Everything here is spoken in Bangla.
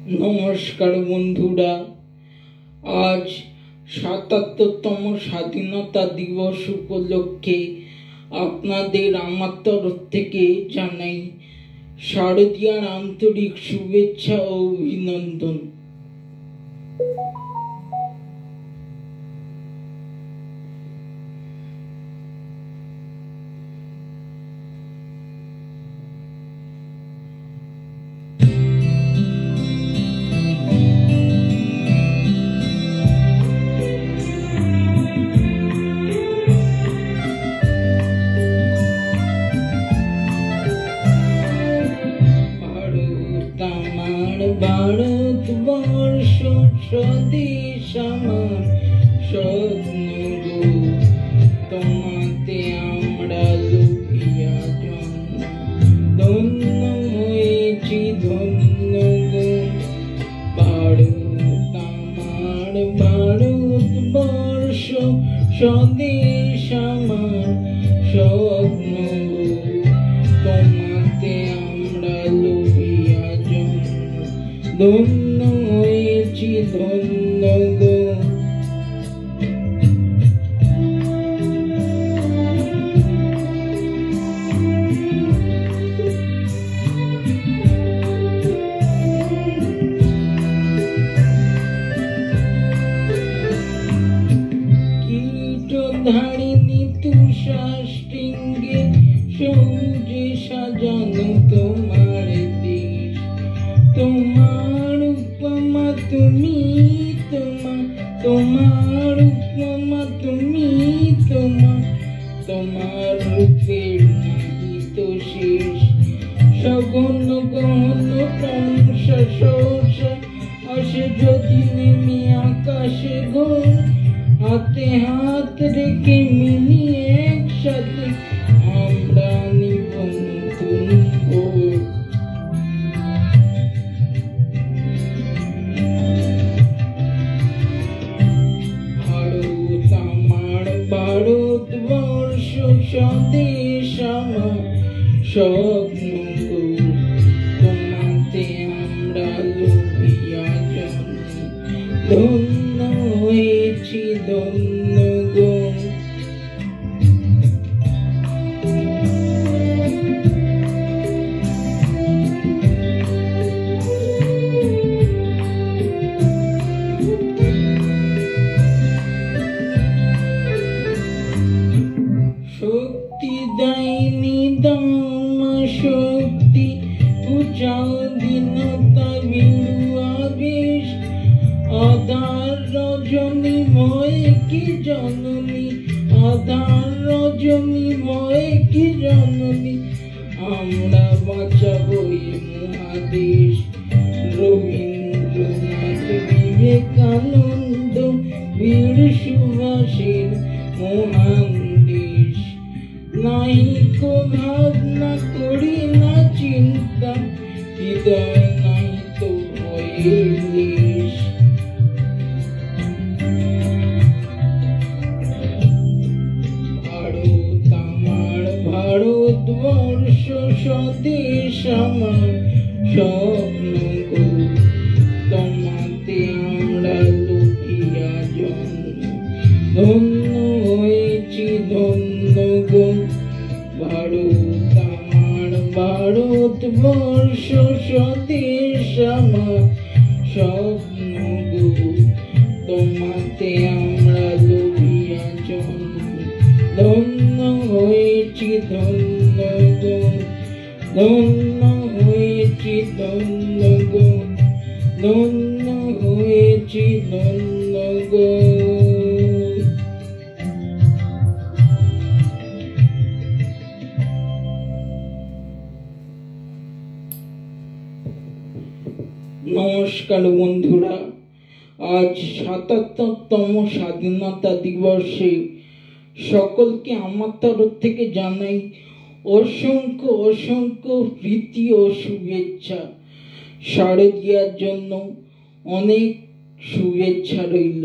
নমস্কার বন্ধুরা, আজ ৭৭তম স্বাধীনতা দিবস উপলক্ষে আপনাদের আমার তরফ থেকে জানাই শারদীয়ার আন্তরিক শুভেচ্ছা ও অভিনন্দন। ভারতবর্ষ স্বদেশ আমার স্বপ্ন গো, তোমাতে আমরা লুকিয়া জন্ম ধন্য হয়েছি ধন্য গো। ভারত আমার ভারতবর্ষ স্বদেশ আমার স্বপ্ন গো, তোমাতে আমরা লুকিয়া জন্ম ধন্য হয়েছি ধন্য গো। কীটধারিণী তুষার শৃঙ্গে সবুজে সাজানো তোমার দেশ, তোমার উপমা তুমি তোমার উপমা তুমি তোমার রূপের নাহি তো শেষ। সগন গহন প্রংসা সহসা আসে যদি নেমে আকাশে ঘোর, হাতে হাত রেখে মিলিয়ে একসাথে আমরা নিব নতুন ভোর। ভারত আমার ভারতবর্ষ স্বদেশ আমার স্বপ্ন গো, তোমাতে আমরা লুকিয়া জন্ম ধন্য হয়েছি ধন্য গো। শক্তি দায়নি দামা শক্তি উচাও দীনতা বিরু আবেশ, আধার রজনী ময় কি জননী, আধার রজনী ময় কি জননী, আমরা বাঁচাবো এ মহাদেশ। রবীন্দ্রনাথ বিবেকানন্দ বীর সুভাষের মহান দেশ, নাই কো ভাবনা করি না চিন্তা, হৃদয় নাই তো ভয়ের লেশ। ভারত আমার ভারতবর্ষ স্বদেশ আমার স্বপ্ন গো, তোমাতে আমরা লুকিয়া জন্ম ধন্য হয়েছি ধন্য গো। ভারত আমার ভারতবর্ষ স্বদেশ আমার স্বপ্ন গো, তোমাতে আমরা লুকিয়া জন্ম ধন্য হয়েছি ধন্য গো, ধন্য হয়েছি ধন্য গো, ধন্য হয়েছি ধন্য গো। নমস্কার বন্ধুরা, আজ ৭৭তম স্বাধীনতা দিবসে সকলকে আমার তরফ থেকে জানাই অসংখ্য অসংখ্য প্রীতি ও শুভেচ্ছা। শারদীয়ার জন্য অনেক শুভেচ্ছা রইল।